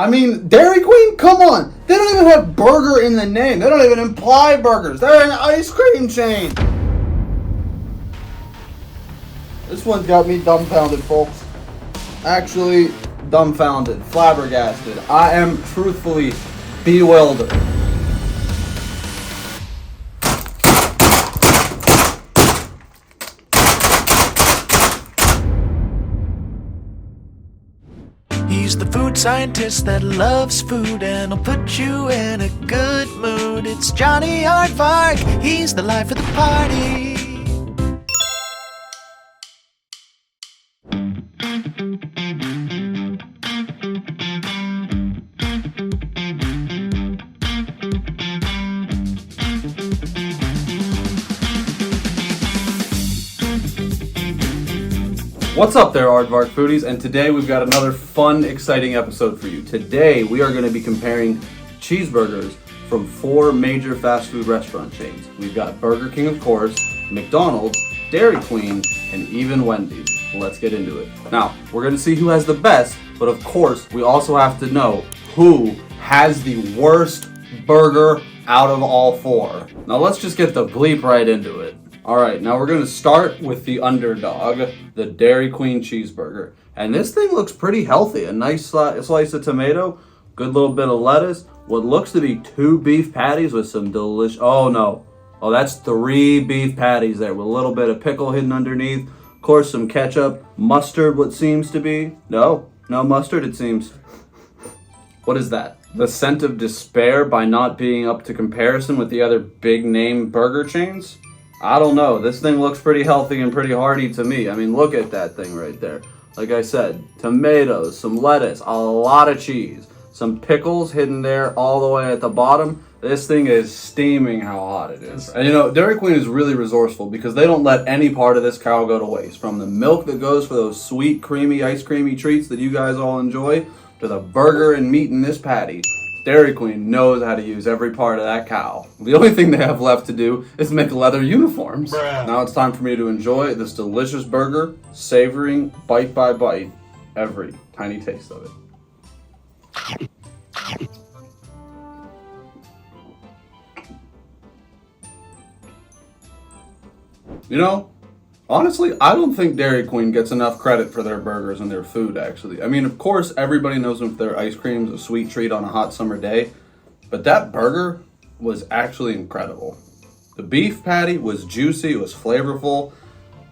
I mean, Dairy Queen? Come on. They don't even have burger in the name. They don't even imply burgers. They're an ice cream chain. This one's got me dumbfounded, folks. Actually, dumbfounded, flabbergasted. I am truthfully bewildered. He's the food scientist that loves food and will put you in a good mood. It's Johnny Aardvark, he's the life of the party. What's up there, Aardvark foodies? And today we've got another fun, exciting episode for you. Today we are going to be comparing cheeseburgers from 4 major fast food restaurant chains. We've got Burger King, of course, McDonald's, Dairy Queen, and even Wendy's. Let's get into it. Now, we're going to see who has the best, but of course, we also have to know who has the worst burger out of all 4. Now, let's just get the bleep right into it. Alright, now we're going to start with the underdog, the Dairy Queen cheeseburger. And this thing looks pretty healthy. A nice slice of tomato, good little bit of lettuce, what looks to be 2 beef patties with some delicious... Oh no. Oh, that's 3 beef patties there with a little bit of pickle hidden underneath. Of course, some ketchup, mustard, what seems to be. No mustard, it seems. What is that? The scent of despair by not being up to comparison with the other big name burger chains? I don't know. This thing looks pretty healthy and pretty hearty to me. I mean, look at that thing right there. Like I said, tomatoes, some lettuce, a lot of cheese, some pickles hidden there all the way at the bottom. This thing is steaming how hot it is. And you know, Dairy Queen is really resourceful because they don't let any part of this cow go to waste. From the milk that goes for those sweet, creamy, ice creamy treats that you guys all enjoy, to the burger and meat in this patty. Dairy Queen knows how to use every part of that cow. The only thing they have left to do is make leather uniforms. Bruh. Now it's time for me to enjoy this delicious burger, savoring bite by bite every tiny taste of it. You know, honestly, I don't think Dairy Queen gets enough credit for their burgers and their food, actually. I mean, of course, everybody knows them for their ice creams, a sweet treat on a hot summer day. But that burger was actually incredible. The beef patty was juicy, it was flavorful.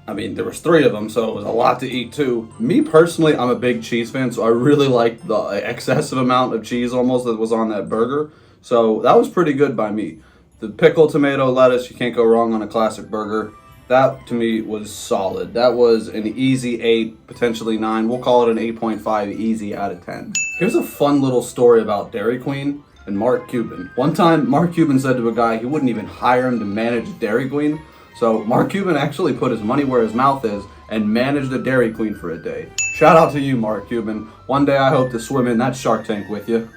I mean, there was 3 of them, so it was a lot to eat, too. Me, personally, I'm a big cheese fan, so I really liked the excessive amount of cheese almost that was on that burger. So that was pretty good by me. The pickle, tomato, lettuce, you can't go wrong on a classic burger. That, to me, was solid. That was an easy 8, potentially 9. We'll call it an 8.5 easy out of 10. Here's a fun little story about Dairy Queen and Mark Cuban. One time, Mark Cuban said to a guy he wouldn't even hire him to manage Dairy Queen. So Mark Cuban actually put his money where his mouth is and managed a Dairy Queen for a day. Shout out to you, Mark Cuban. One day I hope to swim in that Shark Tank with you.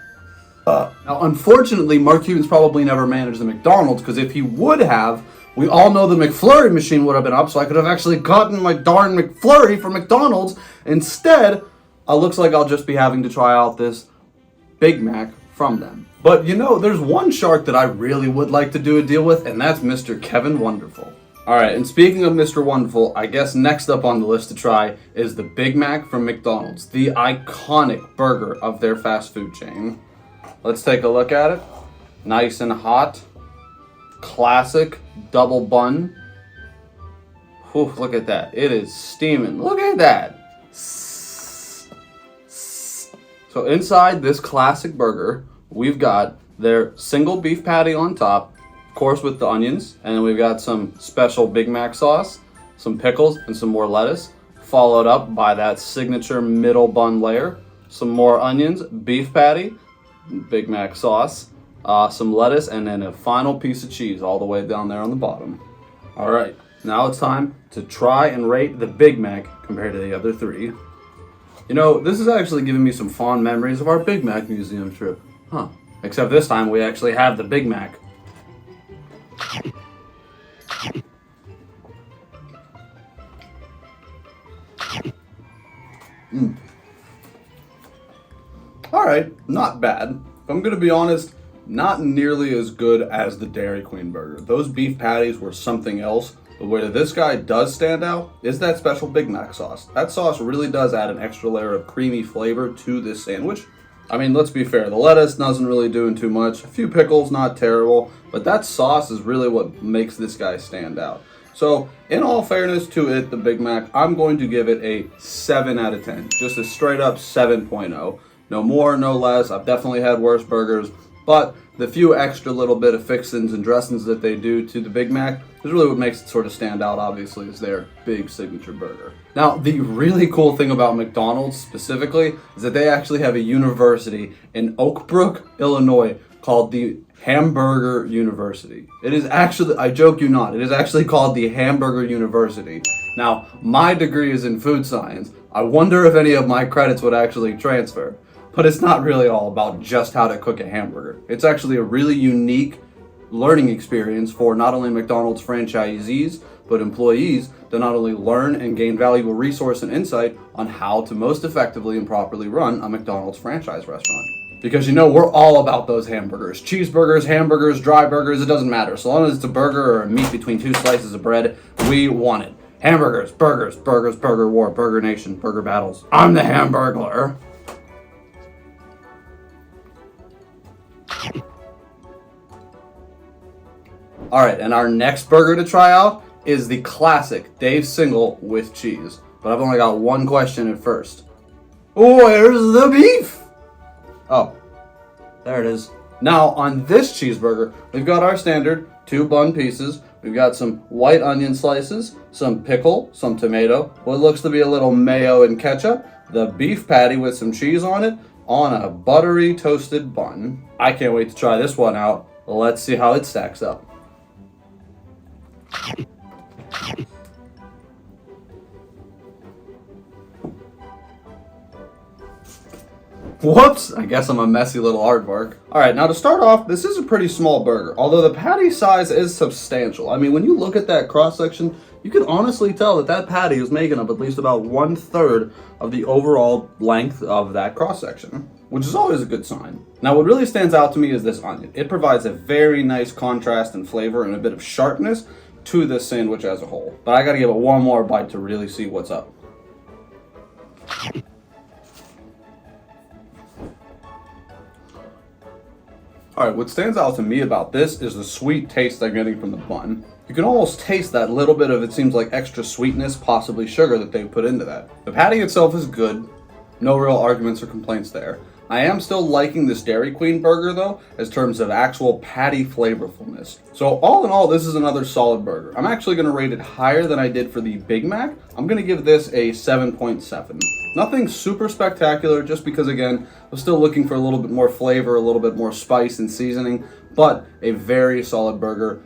Now, unfortunately, Mark Cuban's probably never managed the McDonald's, because if he would have, we all know the McFlurry machine would have been up, so I could have actually gotten my darn McFlurry from McDonald's. Instead, it looks like I'll just be having to try out this Big Mac from them. But you know, there's one shark that I really would like to do a deal with, and that's Mr. Kevin Wonderful. Alright, and speaking of Mr. Wonderful, I guess next up on the list to try is the Big Mac from McDonald's, the iconic burger of their fast food chain. Let's take a look at it. Nice and hot. Classic double bun. Whew, look at that. It is steaming. Look at that. So inside this classic burger, we've got their single beef patty on top, of course with the onions, and then we've got some special Big Mac sauce, some pickles, and some more lettuce, followed up by that signature middle bun layer, some more onions, beef patty, Big Mac sauce, some lettuce, and then a final piece of cheese all the way down there on the bottom. All right, now it's time to try and rate the Big Mac compared to the other 3. You know, this is actually giving me some fond memories of our Big Mac museum trip. Huh. Except this time we actually have the Big Mac. All right, not bad. If I'm gonna be honest, not nearly as good as the Dairy Queen burger. Those beef patties were something else. But where this guy does stand out is that special Big Mac sauce. That sauce really does add an extra layer of creamy flavor to this sandwich. I mean, let's be fair, the lettuce doesn't really do too much. A few pickles, not terrible, but that sauce is really what makes this guy stand out. So, in all fairness to it, the Big Mac, I'm going to give it a 7 out of 10. Just a straight up 7.0. No more, no less. I've definitely had worse burgers, but the few extra little bit of fixins and dressings that they do to the Big Mac is really what makes it sort of stand out, obviously, is their big signature burger. Now, the really cool thing about McDonald's specifically is that they actually have a university in Oak Brook, Illinois, called the Hamburger University. It is actually, I joke you not, it is actually called the Hamburger University. Now, my degree is in food science. I wonder if any of my credits would actually transfer. But it's not really all about just how to cook a hamburger. It's actually a really unique learning experience for not only McDonald's franchisees, but employees to not only learn and gain valuable resource and insight on how to most effectively and properly run a McDonald's franchise restaurant. Because you know, we're all about those hamburgers. Cheeseburgers, hamburgers, dry burgers, it doesn't matter. So long as it's a burger or a meat between two slices of bread, we want it. Hamburgers, burgers, burgers, burger war, burger nation, burger battles. I'm the Hamburglar. Alright, and our next burger to try out is the classic Dave Single with cheese. But I've only got one question at first. Where's the beef? Oh, there it is. Now, on this cheeseburger, we've got our standard 2 bun pieces. We've got some white onion slices, some pickle, some tomato, what looks to be a little mayo and ketchup, the beef patty with some cheese on it, on a buttery toasted bun. I can't wait to try this one out. Let's see how it stacks up. Whoops! I guess I'm a messy little aardvark. Alright, now to start off, this is a pretty small burger, although the patty size is substantial. I mean, when you look at that cross-section, you can honestly tell that that patty is making up at least about 1/3 of the overall length of that cross-section, which is always a good sign. Now, what really stands out to me is this onion. It provides a very nice contrast and flavor and a bit of sharpness to this sandwich as a whole. But I gotta give it one more bite to really see what's up. Alright, what stands out to me about this is the sweet taste I'm getting from the bun. You can almost taste that little bit of, it seems like, extra sweetness, possibly sugar, that they put into that. The patty itself is good. No real arguments or complaints there. I am still liking this Dairy Queen burger though, as terms of actual patty flavorfulness. So all in all, this is another solid burger. I'm actually going to rate it higher than I did for the Big Mac. I'm going to give this a 7.7. Nothing super spectacular, just because again, I'm still looking for a little bit more flavor, a little bit more spice and seasoning, but a very solid burger.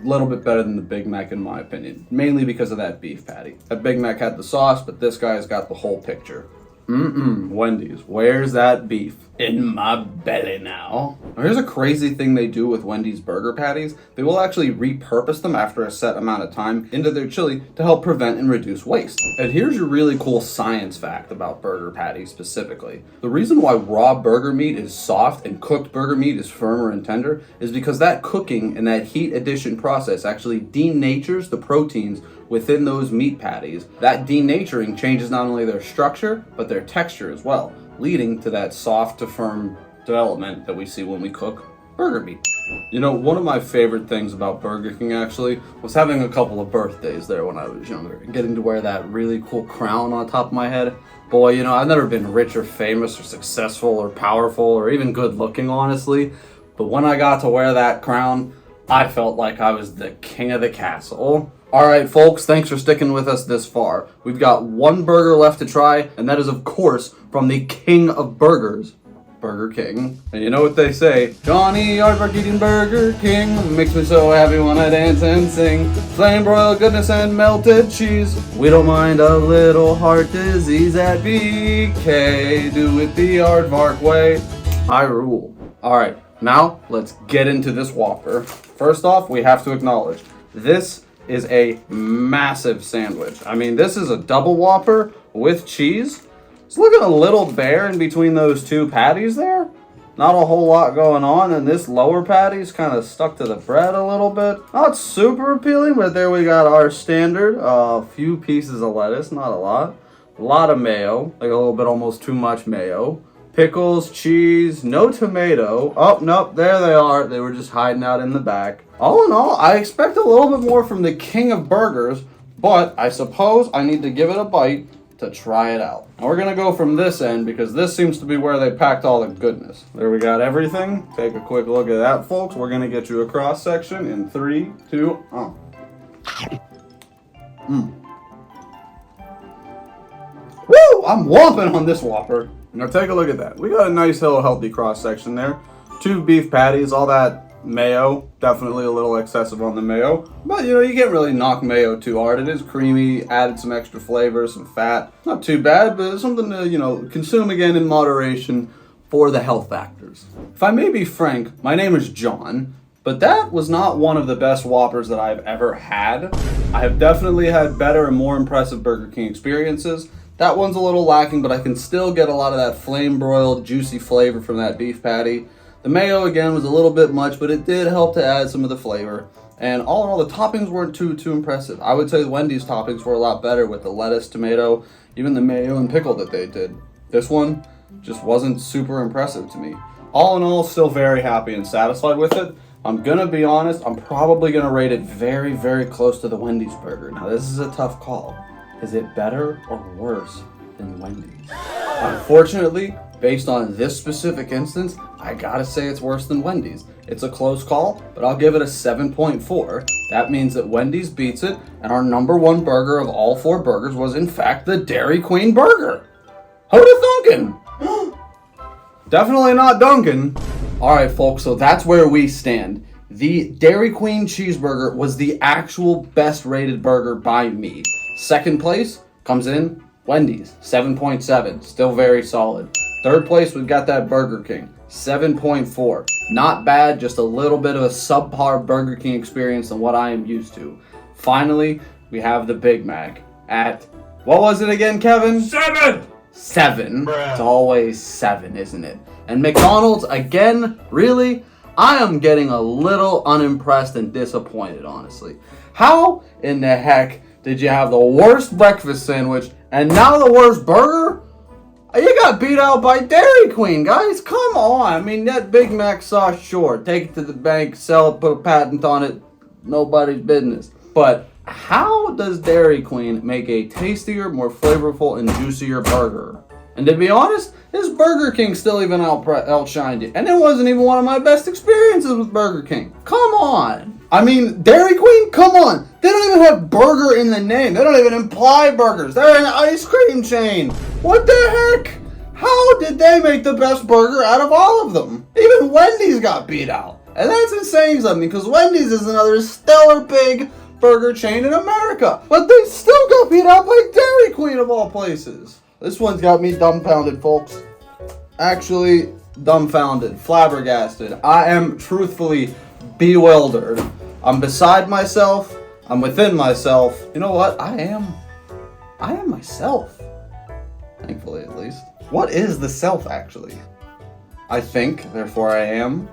A little bit better than the Big Mac in my opinion, mainly because of that beef patty. That Big Mac had the sauce, but this guy's got the whole picture. Wendy's, where's that beef? In my belly now. Now here's a crazy thing they do with Wendy's burger patties. They will actually repurpose them after a set amount of time into their chili to help prevent and reduce waste. And here's your really cool science fact about burger patties specifically. The reason why raw burger meat is soft and cooked burger meat is firmer and tender is because that cooking and that heat addition process actually denatures the proteins within those meat patties. That denaturing changes not only their structure, but their texture as well, leading to that soft to firm development that we see when we cook burger meat. You know, one of my favorite things about Burger King actually was having a couple of birthdays there when I was younger and getting to wear that really cool crown on top of my head. Boy, you know, I've never been rich or famous or successful or powerful or even good looking, honestly, but when I got to wear that crown, I felt like I was the king of the castle. Alright folks, thanks for sticking with us this far. We've got one burger left to try, and that is of course from the king of burgers, Burger King. And you know what they say, Johnny Aardvark eating Burger King makes me so happy when I dance and sing. Flame broiled goodness and melted cheese. We don't mind a little heart disease at BK. Do it the Aardvark way. I rule. Alright, now let's get into this Whopper. First off, we have to acknowledge, this is a massive sandwich. I mean, this is a double Whopper with cheese. It's looking a little bare in between those two patties there. Not a whole lot going on, and this lower patty's kind of stuck to the bread a little bit. Not super appealing, but there we got our standard. A few pieces of lettuce, not a lot. A lot of mayo, like a little bit almost too much mayo. Pickles, cheese, no tomato. Oh, nope, there they are. They were just hiding out in the back. All in all, I expect a little bit more from the king of burgers, but I suppose I need to give it a bite to try it out. And we're gonna go from this end because this seems to be where they packed all the goodness. There we got everything. Take a quick look at that, folks. We're gonna get you a cross section in 3, 2, Woo! I'm whomping on this Whopper. Now take a look at that. We got a nice little healthy cross section there. 2 beef patties, all that mayo, definitely a little excessive on the mayo, but you know, you can't really knock mayo too hard. It is creamy, added some extra flavor, some fat, not too bad, but something to, you know, consume again in moderation for the health factors. If I may be frank, my name is John, but that was not one of the best Whoppers that I've ever had. I have definitely had better and more impressive Burger King experiences. That one's a little lacking, but I can still get a lot of that flame broiled juicy flavor from that beef patty. The mayo, again, was a little bit much, but it did help to add some of the flavor. And all in all, the toppings weren't too impressive. I would say Wendy's toppings were a lot better with the lettuce, tomato, even the mayo and pickle that they did. This one just wasn't super impressive to me. All in all, still very happy and satisfied with it. I'm gonna be honest, I'm probably gonna rate it very, very close to the Wendy's burger. Now, this is a tough call. Is it better or worse than Wendy's? Unfortunately, based on this specific instance, I gotta say it's worse than Wendy's. It's a close call, but I'll give it a 7.4. That means that Wendy's beats it, and our number 1 burger of all 4 burgers was in fact the Dairy Queen burger. Who'da thunkin'? Definitely not Dunkin'. Alright folks, so that's where we stand. The Dairy Queen cheeseburger was the actual best rated burger by me. Second place comes in Wendy's, 7.7, still very solid. Third place, we've got that Burger King, 7.4. Not bad, just a little bit of a subpar Burger King experience than what I am used to. Finally, we have the Big Mac at, what was it again, Kevin? 7! 7. It's always 7, isn't it? And McDonald's, again, really? I am getting a little unimpressed and disappointed, honestly. How in the heck did you have the worst breakfast sandwich and now the worst burger? You got beat out by Dairy Queen, guys. Come on. I mean, that Big Mac sauce, sure. Take it to the bank, sell it, put a patent on it. Nobody's business. But how does Dairy Queen make a tastier, more flavorful, and juicier burger? And to be honest, this Burger King still even outshined it. And it wasn't even one of my best experiences with Burger King. Come on. I mean, Dairy Queen? Come on. They don't even have burger in the name. They don't even imply burgers. They're an ice cream chain. What the heck? How did they make the best burger out of all of them? Even Wendy's got beat out. And that's saying something, because Wendy's is another stellar big burger chain in America. But they still got beat out by Dairy Queen of all places. This one's got me dumbfounded, folks. Actually, dumbfounded, flabbergasted. I am truthfully bewildered. I'm beside myself. I'm within myself. You know what? I am myself. Thankfully, at least. What is the self, actually? I think, therefore I am.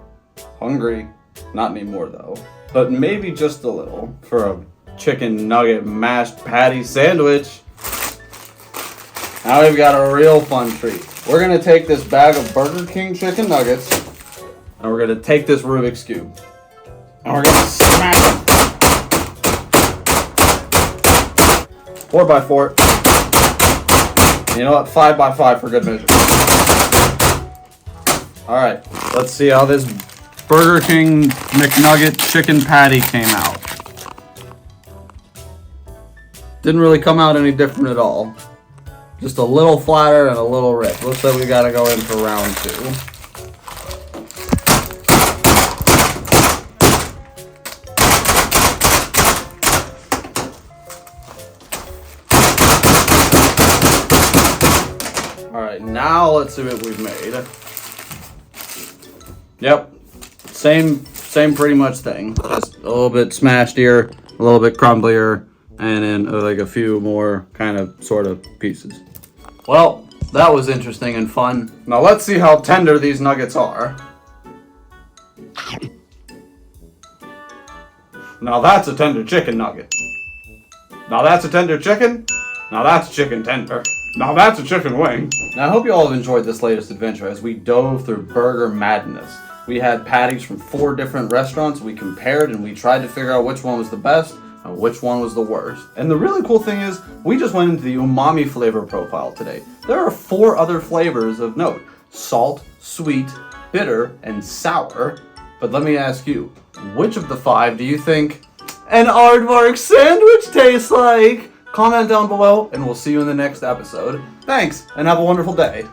Hungry. Not anymore, though. But maybe just a little for a chicken nugget mashed patty sandwich. Now we've got a real fun treat. We're going to take this bag of Burger King chicken nuggets, and we're going to take this Rubik's Cube, and we're going to smash it. 4x4. You know what? 5x5 for good measure. Alright, let's see how this Burger King McNugget chicken patty came out. Didn't really come out any different at all. Just a little flatter and a little rich. Looks like we gotta go in for round 2. Alright, now let's see what we've made. Yep. Same pretty much thing. Just a little bit smashed here, a little bit crumblier, and then like a few more kind of sort of pieces. Well, That was interesting and fun. Now let's see how tender these nuggets are. Now that's a tender chicken nugget. Now that's a tender chicken. Now that's chicken tender. Now that's a chicken wing. Now I hope you all have enjoyed this latest adventure as we dove through burger madness. We had patties from 4 different restaurants. We compared and we tried to figure out which one was the best and which one was the worst. And the really cool thing is, we just went into the umami flavor profile today. There are 4 other flavors of note: salt, sweet, bitter, and sour. But let me ask you, which of the 5 do you think an Aardvark sandwich tastes like? Comment down below, and we'll see you in the next episode. Thanks, and have a wonderful day.